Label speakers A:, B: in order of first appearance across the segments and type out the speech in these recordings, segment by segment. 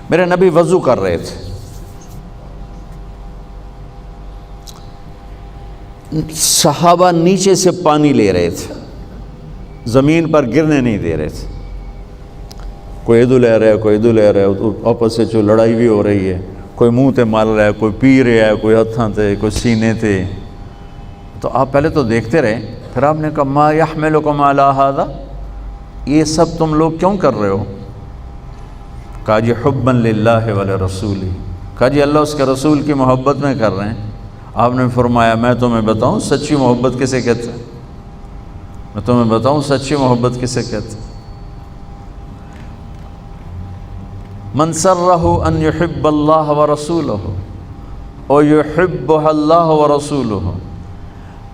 A: میرے نبی وضو کر رہے تھے، صحابہ نیچے سے پانی لے رہے تھے، زمین پر گرنے نہیں دے رہے تھے، کوئی ادھر لے رہا ہے، کوئی ادھر لے رہا ہے، آپس سے جو لڑائی بھی ہو رہی ہے، کوئی منہ تے مال رہا ہے، کوئی پی رہا ہے، کوئی ہتھاں تے، کوئی سینے تے۔ تو آپ پہلے تو دیکھتے رہے، پھر آپ نے کہا ما یحملکم علی ھذا، یہ سب تم لوگ کیوں کر رہے ہو؟ کہا جی حبا للہ ولرسولہ، کہا جی اللہ اس کے رسول کی محبت میں کر رہے ہیں۔ آپ نے فرمایا میں تمہیں بتاؤں سچی محبت کسے کہتے ہیں؟ میں تمہیں بتاؤں سچی محبت کسے کہتے ہیں؟ من سرہ ان یحب اللہ ورسولہ او یحبہ اللہ ورسولہ۔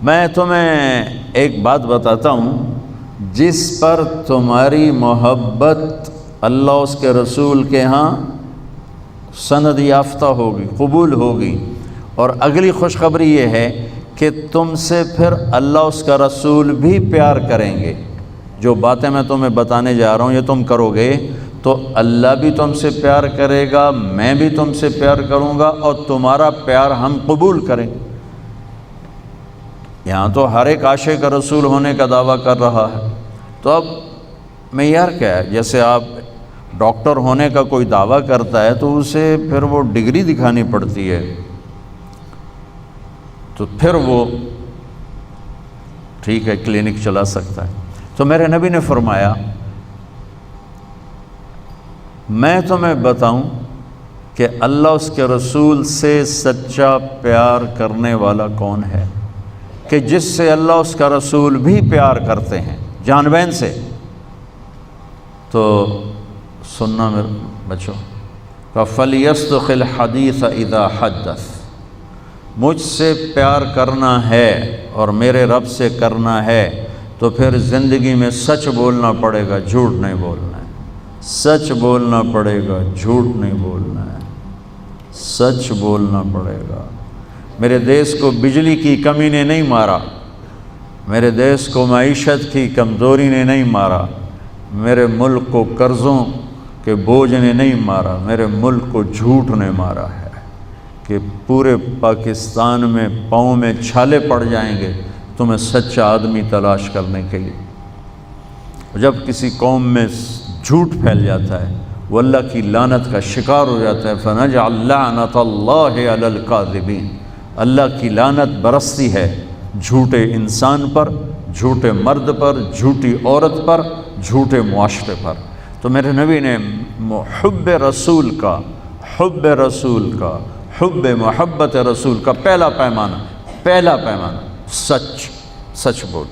A: میں تمہیں ایک بات بتاتا ہوں، جس پر تمہاری محبت اللہ اس کے رسول کے ہاں سند یافتہ ہوگی، قبول ہوگی، اور اگلی خوشخبری یہ ہے کہ تم سے پھر اللہ اس کا رسول بھی پیار کریں گے۔ جو باتیں میں تمہیں بتانے جا رہا ہوں یہ تم کرو گے تو اللہ بھی تم سے پیار کرے گا، میں بھی تم سے پیار کروں گا، اور تمہارا پیار ہم قبول کریں گے۔ یہاں تو ہر ایک عاشق رسول ہونے کا دعویٰ کر رہا ہے، تو اب معیار کیا ہے؟ جیسے آپ ڈاکٹر ہونے کا کوئی دعویٰ کرتا ہے تو اسے پھر وہ ڈگری دکھانی پڑتی ہے، تو پھر وہ ٹھیک ہے کلینک چلا سکتا ہے۔ تو میرے نبی نے فرمایا میں تمہیں بتاؤں کہ اللہ اس کے رسول سے سچا پیار کرنے والا کون ہے، کہ جس سے اللہ اس کا رسول بھی پیار کرتے ہیں جان بین سے۔ تو سننا میرے بچوں، فَلْيَصْدُقِ الْحَدِيثَ إِذَا حَدَّثَ، مجھ سے پیار کرنا ہے اور میرے رب سے کرنا ہے تو پھر زندگی میں سچ بولنا پڑے گا، جھوٹ نہیں بولنا ہے۔ سچ بولنا پڑے گا، جھوٹ نہیں بولنا ہے، سچ بولنا پڑے گا۔ میرے دیس کو بجلی کی کمی نے نہیں مارا، میرے دیس کو معیشت کی کمزوری نے نہیں مارا، میرے ملک کو قرضوں کے بوجھ نے نہیں مارا، میرے ملک کو جھوٹ نے مارا ہے کہ پورے پاکستان میں پاؤں میں چھالے پڑ جائیں گے تمہیں سچا آدمی تلاش کرنے کے لیے۔ جب کسی قوم میں جھوٹ پھیل جاتا ہے وہ اللہ کی لعنت کا شکار ہو جاتا ہے، فَنَجْعَلْ لَعْنَةَ اللَّهِ عَلَى الْكَاذِبِينَ، اللہ کی لعنت برستی ہے جھوٹے انسان پر، جھوٹے مرد پر، جھوٹی عورت پر، جھوٹے معاشرے پر۔ تو میرے نبی نے حب رسول کا، حب رسول کا، حب محبت رسول کا پہلا پیمانہ سچ بول۔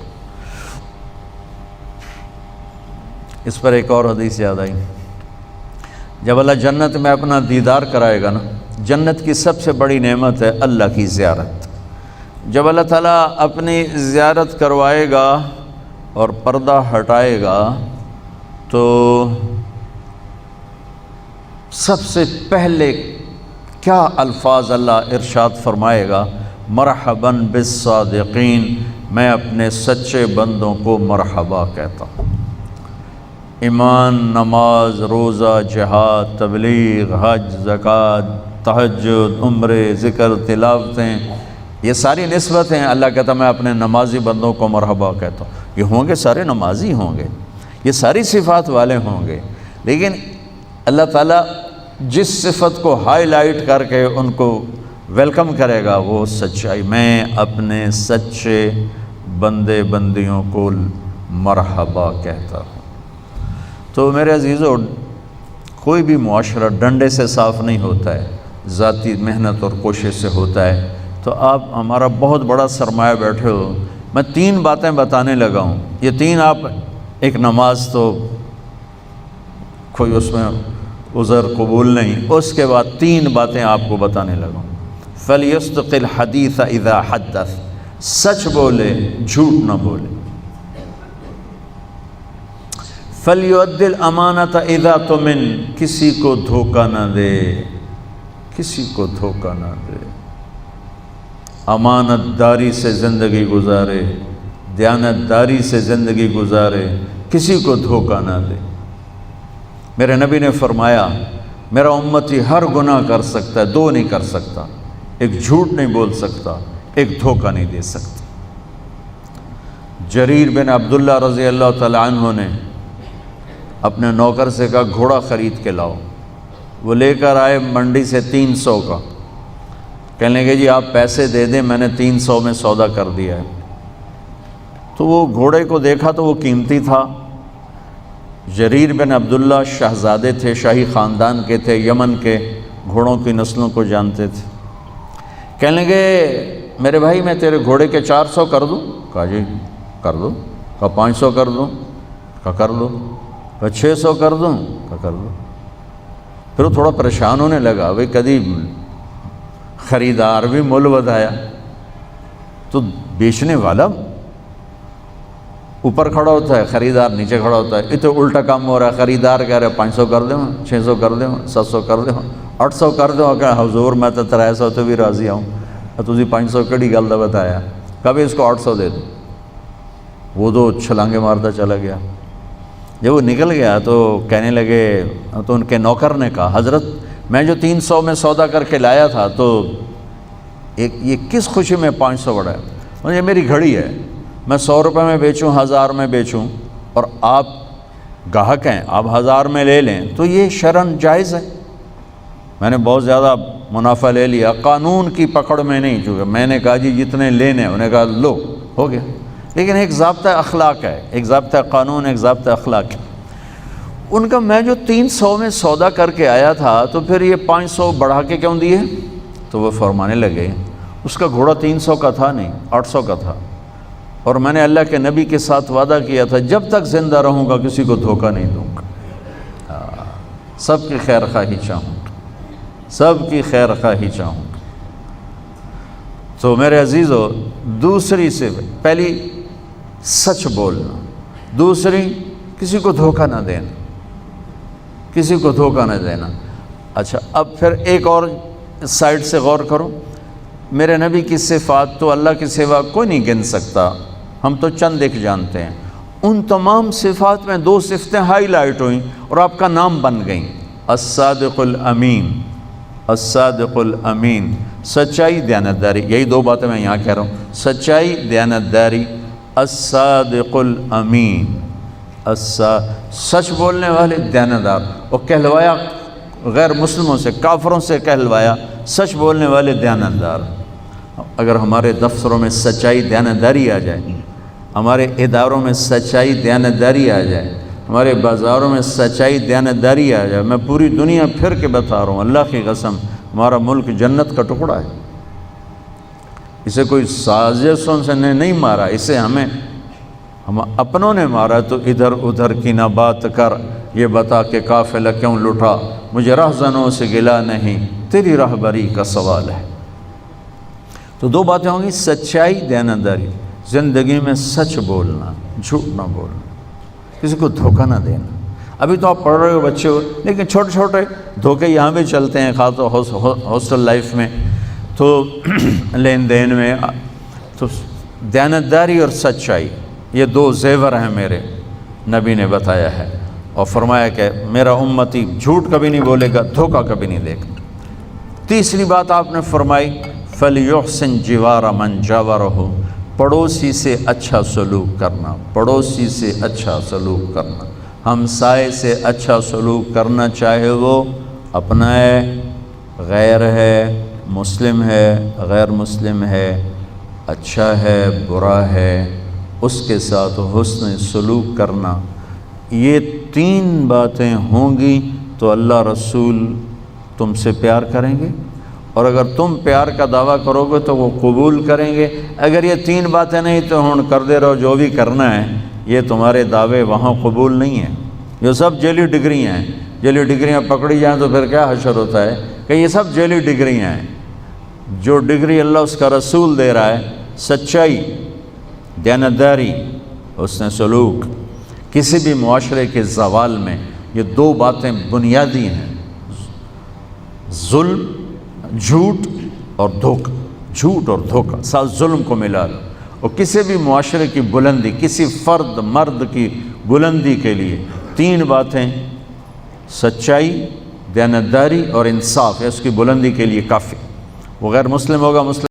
A: اس پر ایک اور حدیث یاد آئی، جب اللہ جنت میں اپنا دیدار کرائے گا نا، جنت کی سب سے بڑی نعمت ہے اللہ کی زیارت۔ جب اللہ تعالیٰ اپنی زیارت کروائے گا اور پردہ ہٹائے گا تو سب سے پہلے کیا الفاظ اللہ ارشاد فرمائے گا؟ مرحباً بالصادقین، میں اپنے سچے بندوں کو مرحبا کہتا ہوں۔ ایمان، نماز، روزہ، جہاد، تبلیغ، حج، زکوٰۃ، تہجد، عمرے، ذکر، تلاوتیں، یہ ساری نسبتیں اللہ کہتا ہے میں اپنے نمازی بندوں کو مرحبا کہتا ہوں۔ یہ ہوں گے سارے نمازی ہوں گے، یہ ساری صفات والے ہوں گے، لیکن اللہ تعالیٰ جس صفت کو ہائی لائٹ کر کے ان کو ویلکم کرے گا وہ سچائی، میں اپنے سچے بندیوں کو مرحبا کہتا ہوں۔ تو میرے عزیزو، کوئی بھی معاشرہ ڈنڈے سے صاف نہیں ہوتا ہے، ذاتی محنت اور کوشش سے ہوتا ہے۔ تو آپ ہمارا بہت بڑا سرمایہ بیٹھے ہو، میں 3 باتیں بتانے لگا ہوں، یہ 3 آپ، ایک نماز تو کوئی اس میں عذر قبول نہیں، اس کے بعد 3 باتیں آپ کو بتانے لگا ہوں۔ فَلْيَصْدُقِ الْحَدِيثَ إِذَا حَدَّثَ، سچ بولے، جھوٹ نہ بولے۔ فَلْيُؤَدِّ الْأَمَانَةَ إِذَا تُؤْمِنَ، کسی کو دھوکہ نہ دے، کسی کو دھوکہ نہ دے، امانت داری سے زندگی گزارے، دیانت داری سے زندگی گزارے، کسی کو دھوکہ نہ دے۔ میرے نبی نے فرمایا میرا امتی ہر گناہ کر سکتا ہے، دو نہیں کر سکتا، ایک جھوٹ نہیں بول سکتا، ایک دھوکہ نہیں دے سکتا۔ جریر بن عبداللہ رضی اللہ تعالی عنہ نے اپنے نوکر سے کہا گھوڑا خرید کے لاؤ، وہ لے کر آئے منڈی سے 300 کا، کہنے لگے جی آپ پیسے دے دیں، میں نے 300 میں سودا کر دیا ہے۔ تو وہ گھوڑے کو دیکھا تو وہ قیمتی تھا۔ جریر بن عبداللہ شہزادے تھے، شاہی خاندان کے تھے، یمن کے گھوڑوں کی نسلوں کو جانتے تھے۔ کہنے لگے میرے بھائی میں تیرے گھوڑے کے 400 کر دوں؟ کہا جی کر دو۔ کہا 500 کر دوں؟ کہا کر دو۔ کہا 600 کر دوں؟ کہا کر دو۔ پھر وہ تھوڑا پریشان ہونے لگا، بھئی کدی خریدار بھی مول بدایا، تو بیچنے والا اوپر کھڑا ہوتا ہے، خریدار نیچے کھڑا ہوتا ہے۔ یہ تو الٹا کام ہو رہا ہے، خریدار کہہ رہے 500 کر دیں، 600 کر دیں، 700 کر دیں، 800 کر دیں۔ کہ حضور میں تو 300 تو بھی راضی ہوں، تُسی 500 کڑی گل دا بتایا، کبھی اس کو 800 دے دو۔ وہ تو چھلانگے مارتا چلا گیا۔ جب وہ نکل گیا تو کہنے لگے، تو ان کے نوکر نے کہا حضرت میں جو 300 میں سودا کر کے لایا تھا تو یہ کس خوشی میں 500 بڑھا ہے؟ یہ میری گھڑی ہے، میں 100 روپے میں بیچوں، 1000 میں بیچوں، اور آپ گاہک ہیں، آپ 1000 میں لے لیں تو یہ شرعاً جائز ہے۔ میں نے بہت زیادہ منافع لے لیا، قانون کی پکڑ میں نہیں، چونکہ میں نے کہا جی جتنے لینے، انہوں نے کہا لو، ہو گیا۔ لیکن ایک ضابطہ اخلاق ہے، ایک ضابطہ قانون، ایک ضابطہ اخلاق ہے۔ ان کا میں جو 300 میں سودا کر کے آیا تھا تو پھر یہ 500 بڑھا کے کیوں دیے؟ تو وہ فرمانے لگے اس کا گھوڑا 300 کا تھا نہیں، 800 کا تھا، اور میں نے اللہ کے نبی کے ساتھ وعدہ کیا تھا جب تک زندہ رہوں گا کسی کو دھوکہ نہیں دوں گا، سب کی خیر خواہی چاہوں گا، سب کی خیر خواہی چاہوں گا۔ تو میرے عزیزو، دوسری سے پہلی سچ بولنا، دوسری کسی کو دھوکہ نہ دینا، کسی کو دھوکہ نہ دینا۔ اچھا اب پھر ایک اور سائڈ سے غور کرو، میرے نبی کی صفات تو اللہ کے سوا کوئی نہیں گن سکتا، ہم تو چند ایک جانتے ہیں۔ ان تمام صفات میں 2 صفتیں ہائی لائٹ ہوئیں اور آپ کا نام بن گئیں، الصادق الامین، الصادق الامین، سچائی دیانتداری، یہی 2 باتیں میں یہاں کہہ رہا ہوں، سچائی دیانتداری، الصادق الامین، سچ بولنے والے دیانتدار، اور کہلوایا غیر مسلموں سے، کافروں سے کہلوایا سچ بولنے والے دیانتدار۔ اگر ہمارے دفتروں میں سچائی دیانتداری آ جائے، ہمارے اداروں میں سچائی دیانتداری آ جائے، ہمارے بازاروں میں سچائی دیانتداری آ جائے، میں پوری دنیا پھر کے بتا رہا ہوں، اللہ کی قسم ہمارا ملک جنت کا ٹکڑا ہے۔ اسے کوئی سازشوں سے نہیں مارا، اسے ہم اپنوں نے مارا۔ تو ادھر ادھر کی نہ بات کر، یہ بتا کہ قافلہ کیوں لٹا، مجھے رہزنوں سے گلا نہیں، تیری رہبری کا سوال ہے۔ تو 2 باتیں ہوں گی، سچائی دیانتداری، زندگی میں سچ بولنا، جھوٹ نہ بولنا، کسی کو دھوکہ نہ دینا۔ ابھی تو آپ پڑھ رہے ہو بچے ہو، لیکن چھوٹے چھوٹے دھوکے یہاں بھی چلتے ہیں، خاص طور ہاسٹل لائف میں، تو لین دین میں۔ تو دیانتداری اور سچائی یہ 2 زیور ہیں میرے نبی نے بتایا ہے، اور فرمایا کہ میرا امتی جھوٹ کبھی نہیں بولے گا، دھوکہ کبھی نہیں دے گا۔ تیسری بات آپ نے فرمائی فَلْيُحْسِنْ جِوَارَ مَنْ جَاوَرَهُ، پڑوسی سے اچھا سلوک کرنا، پڑوسی سے اچھا سلوک کرنا، ہمسائے سے اچھا سلوک کرنا، چاہے وہ اپنا ہے، غیر ہے، مسلم ہے، غیر مسلم ہے، اچھا ہے، برا ہے، اس کے ساتھ حسن سلوک کرنا۔ یہ 3 باتیں ہوں گی تو اللہ رسول تم سے پیار کریں گے، اور اگر تم پیار کا دعویٰ کرو گے تو وہ قبول کریں گے۔ اگر یہ 3 باتیں نہیں تو ہن کر دے رہو جو بھی کرنا ہے، یہ تمہارے دعوے وہاں قبول نہیں ہیں۔ یہ سب جعلی ڈگریاں ہیں، جعلی ڈگریاں پکڑی جائیں تو پھر کیا حشر ہوتا ہے کہ یہ سب جعلی ڈگریاں ہیں۔ جو ڈگری اللہ اس کا رسول دے رہا ہے، سچائی، دیانتداری، حسن سلوک، کسی بھی معاشرے کے زوال میں یہ 2 باتیں بنیادی ہیں، ظلم، جھوٹ اور دھوکہ، جھوٹ اور دھوکہ، ساتھ ظلم کو ملا لو۔ اور کسی بھی معاشرے کی بلندی، کسی فرد مرد کی بلندی کے لیے 3 باتیں، سچائی، دیانتداری اور انصاف ہے اس کی بلندی کے لیے کافی. وہ غیر مسلم ہوگا، مسلم